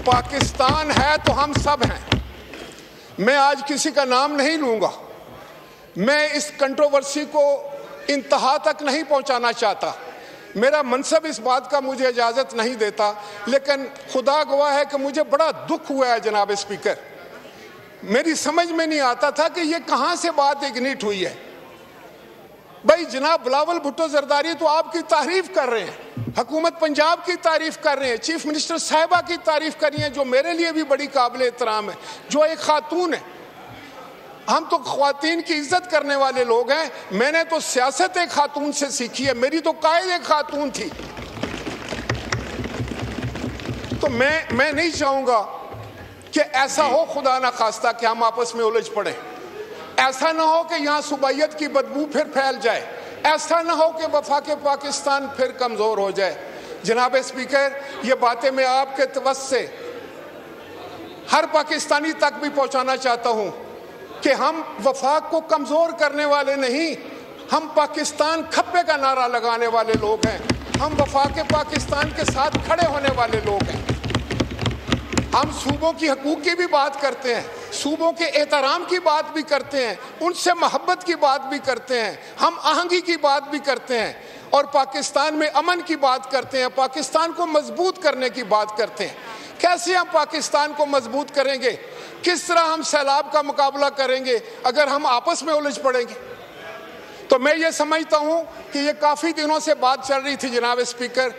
پاکستان ہے تو ہم سب ہیں. میں آج کسی کا نام نہیں لوں گا, میں اس کنٹروورسی کو انتہا تک نہیں پہنچانا چاہتا, میرا منصب اس بات کا مجھے اجازت نہیں دیتا, لیکن خدا گواہ ہے کہ مجھے بڑا دکھ ہوا ہے جناب اسپیکر. میری سمجھ میں نہیں آتا تھا کہ یہ کہاں سے بات اگنیٹ ہوئی ہے. بھائی جناب بلاول بھٹو زرداری تو آپ کی تعریف کر رہے ہیں, حکومت پنجاب کی تعریف کر رہے ہیں, چیف منسٹر صاحبہ کی تعریف کر رہی ہیں, جو میرے لیے بھی بڑی قابل احترام ہے, جو ایک خاتون ہے. ہم تو خواتین کی عزت کرنے والے لوگ ہیں. میں نے تو سیاست ایک خاتون سے سیکھی ہے, میری تو قائد ایک خاتون تھی. تو میں نہیں چاہوں گا کہ ایسا ہو خدا نہ خواستہ کہ ہم آپس میں الجھ پڑیں. ایسا نہ ہو کہ یہاں صوبائیت کی بدبو پھر پھیل جائے. ایسا نہ ہو کہ وفاق پاکستان پھر کمزور ہو جائے. جناب اسپیکر, یہ باتیں میں آپ کے توسط سے ہر پاکستانی تک بھی پہنچانا چاہتا ہوں کہ ہم وفاق کو کمزور کرنے والے نہیں, ہم پاکستان کھپے کا نعرہ لگانے والے لوگ ہیں. ہم وفاق پاکستان کے ساتھ کھڑے ہونے والے لوگ ہیں. ہم صوبوں کی حقوق کی بھی بات کرتے ہیں, صوبوں کے احترام کی بات بھی کرتے ہیں, ان سے محبت کی بات بھی کرتے ہیں, ہم آہنگی کی بات بھی کرتے ہیں, اور پاکستان میں امن کی بات کرتے ہیں, پاکستان کو مضبوط کرنے کی بات کرتے ہیں. کیسے ہم پاکستان کو مضبوط کریں گے, کس طرح ہم سیلاب کا مقابلہ کریں گے اگر ہم آپس میں الجھ پڑیں گے؟ تو میں یہ سمجھتا ہوں کہ یہ کافی دنوں سے بات چل رہی تھی جناب اسپیکر,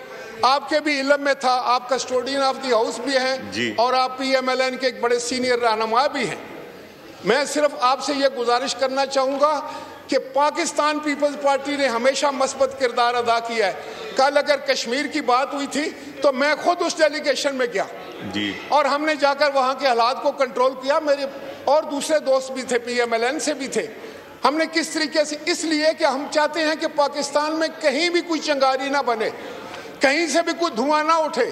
آپ کے بھی علم میں تھا, آپ کسٹوڈین آف دی ہاؤس بھی ہیں اور آپ پی ایم ایل این کے ایک بڑے سینئر رہنما بھی ہیں. میں صرف آپ سے یہ گزارش کرنا چاہوں گا کہ پاکستان پیپلز پارٹی نے ہمیشہ مثبت کردار ادا کیا ہے. کل اگر کشمیر کی بات ہوئی تھی تو میں خود اس ڈیلیگیشن میں گیا اور ہم نے جا کر وہاں کے حالات کو کنٹرول کیا. میرے اور دوسرے دوست بھی تھے, پی ایم ایل این سے بھی تھے. ہم نے کس طریقے سے, اس لیے کہ ہم چاہتے ہیں کہ پاکستان میں کہیں بھی کوئی چنگاری نہ بنے, کہیں سے بھی کوئی دھواں نہ اٹھے,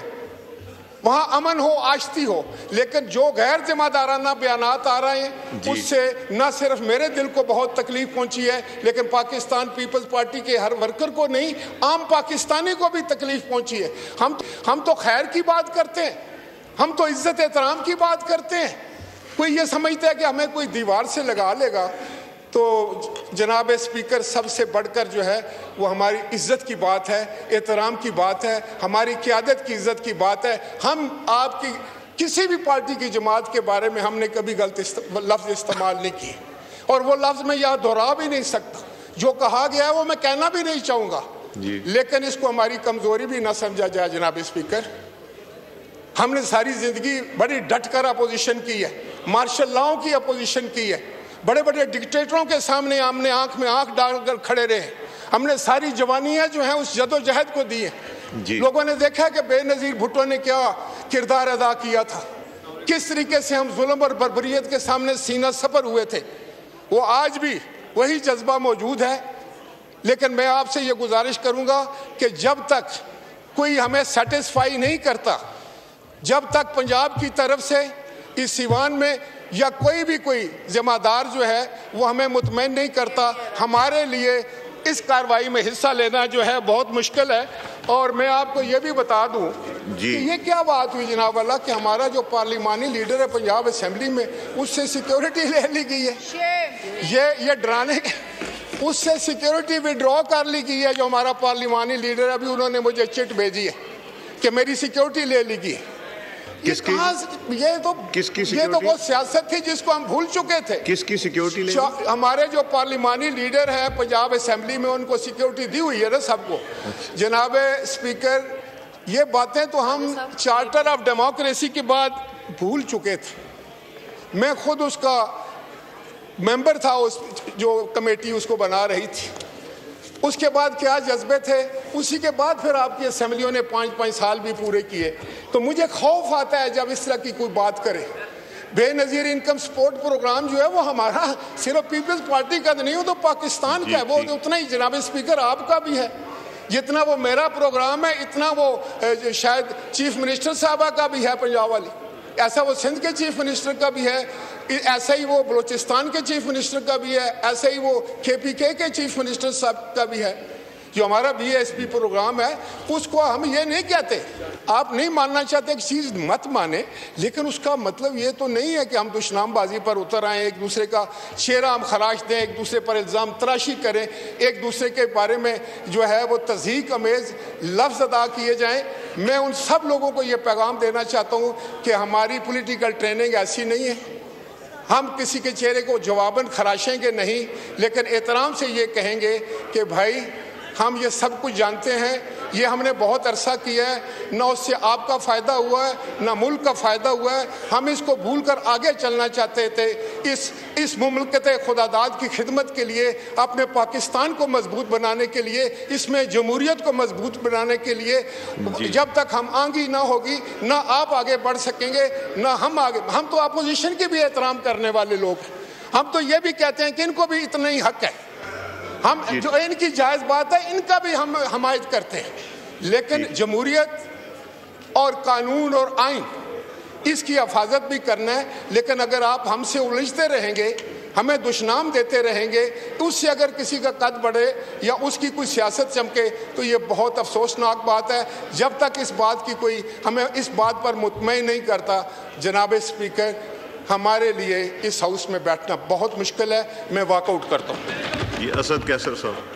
وہاں امن ہو, آشتی ہو. لیکن جو غیر ذمہ دارانہ بیانات آ رہے ہیں اس سے نہ صرف میرے دل کو بہت تکلیف پہنچی ہے, لیکن پاکستان پیپلز پارٹی کے ہر ورکر کو نہیں, عام پاکستانی کو بھی تکلیف پہنچی ہے. ہم تو خیر کی بات کرتے ہیں, ہم تو عزت احترام کی بات کرتے ہیں. کوئی یہ سمجھتا ہے کہ ہمیں کوئی دیوار سے لگا لے گا. تو جناب اسپیکر, سب سے بڑھ کر جو ہے وہ ہماری عزت کی بات ہے, احترام کی بات ہے, ہماری قیادت کی عزت کی بات ہے. ہم آپ کی کسی بھی پارٹی کی جماعت کے بارے میں ہم نے کبھی غلط لفظ استعمال نہیں کیے, اور وہ لفظ میں یہاں دہرا بھی نہیں سکتا. جو کہا گیا ہے وہ میں کہنا بھی نہیں چاہوں گا, لیکن اس کو ہماری کمزوری بھی نہ سمجھا جائے. جناب اسپیکر, ہم نے ساری زندگی بڑی ڈٹ کر اپوزیشن کی ہے, مارشل لاؤں کی اپوزیشن کی ہے, بڑے بڑے ڈکٹیٹروں کے سامنے ہم نے آنکھ میں آنکھ ڈال کر کھڑے رہے. ہم نے ساری جوانیاں جو ہیں اس جد و جہد کو دی ہیں. لوگوں نے دیکھا کہ بے نظیر بھٹو نے کیا کردار ادا کیا تھا, کس طریقے سے ہم ظلم اور بربریت کے سامنے سینہ سپر ہوئے تھے. وہ آج بھی وہی جذبہ موجود ہے. لیکن میں آپ سے یہ گزارش کروں گا کہ جب تک کوئی ہمیں سیٹسفائی نہیں کرتا, جب تک پنجاب کی طرف سے اس سیوان میں یا کوئی ذمہ دار جو ہے وہ ہمیں مطمئن نہیں کرتا, ہمارے لیے اس کارروائی میں حصہ لینا جو ہے بہت مشکل ہے. اور میں آپ کو یہ بھی بتا دوں کہ یہ کیا بات ہوئی جناب اللہ کہ ہمارا جو پارلیمانی لیڈر ہے پنجاب اسمبلی میں, اس سے سیکیورٹی لے لی گئی ہے. یہ ڈرانے اس سے سیکیورٹی وڈرا کر لی گئی ہے. جو ہمارا پارلیمانی لیڈر ہے, ابھی انہوں نے مجھے چٹ بھیجی ہے کہ میری سیکیورٹی لے لی گئی. یہ تو وہ سیاست تھی جس کو ہم بھول چکے تھے. کس کی سیکیورٹی لے؟ ہمارے جو پارلیمانی لیڈر ہیں پنجاب اسمبلی میں, ان کو سیکیورٹی دی ہوئی ہے نا سب کو. جناب اسپیکر, یہ باتیں تو ہم چارٹر آف ڈیموکریسی کے بعد بھول چکے تھے. میں خود اس کا ممبر تھا, اس جو کمیٹی اس کو بنا رہی تھی. اس کے بعد کیا جذبے تھے, اسی کے بعد پھر آپ کی اسمبلیوں نے 5 سال بھی پورے کیے. تو مجھے خوف آتا ہے جب اس طرح کی کوئی بات کرے. بے نظیر انکم سپورٹ پروگرام جو ہے وہ ہمارا صرف پیپلز پارٹی کا نہیں, وہ تو پاکستان کا ہے. وہ اتنا ہی جناب اسپیکر آپ کا بھی ہے. جتنا وہ میرا پروگرام ہے اتنا وہ شاید چیف منسٹر صاحبہ کا بھی ہے پنجاب والی, ایسا وہ سندھ کے چیف منسٹر کا بھی ہے, ایسا ہی وہ بلوچستان کے چیف منسٹر کا بھی ہے, ایسا ہی وہ KPK کے چیف منسٹر صاحب کا بھی ہے. جو ہمارا BSP پروگرام ہے اس کو ہم یہ نہیں کہتے. آپ نہیں ماننا چاہتے کہ چیز مت مانے، لیکن اس کا مطلب یہ تو نہیں ہے کہ ہم دشنام بازی پر اتر آئیں، ایک دوسرے کا چہرہ ہم خراش دیں، ایک دوسرے پر الزام تراشی کریں، ایک دوسرے کے بارے میں جو ہے وہ تضحیک امیز لفظ ادا کیے جائیں. میں ان سب لوگوں کو یہ پیغام دینا چاہتا ہوں کہ ہماری پولیٹیکل ٹریننگ ایسی نہیں ہے. ہم کسی کے چہرے کو جواباً خراشیں گے نہیں، لیکن احترام سے یہ کہیں گے کہ بھائی ہم یہ سب کچھ جانتے ہیں، یہ ہم نے بہت عرصہ کیا ہے، نہ اس سے آپ کا فائدہ ہوا ہے نہ ملک کا فائدہ ہوا ہے. ہم اس کو بھول کر آگے چلنا چاہتے تھے، اس مملکت خداداد کی خدمت کے لیے، اپنے پاکستان کو مضبوط بنانے کے لیے، اس میں جمہوریت کو مضبوط بنانے کے لیے. جب تک ہم آنگی نہ ہوگی نہ آپ آگے بڑھ سکیں گے نہ ہم آگے. ہم تو اپوزیشن کی بھی احترام کرنے والے لوگ ہیں. ہم تو یہ بھی کہتے ہیں کہ ان کو بھی اتنا ہی حق ہے. ہم جو ان کی جائز بات ہے ان کا بھی ہم حمایت کرتے ہیں، لیکن جمہوریت اور قانون اور آئین اس کی حفاظت بھی کرنا ہے. لیکن اگر آپ ہم سے الجھتے رہیں گے، ہمیں دشنام دیتے رہیں گے، اس سے اگر کسی کا قد بڑھے یا اس کی کوئی سیاست چمکے تو یہ بہت افسوسناک بات ہے. جب تک اس بات کی کوئی ہمیں اس بات پر مطمئن نہیں کرتا، جناب اسپیکر، ہمارے لیے اس ہاؤس میں بیٹھنا بہت مشکل ہے. میں واک آؤٹ کرتا ہوں. اسد کیسر صاحب.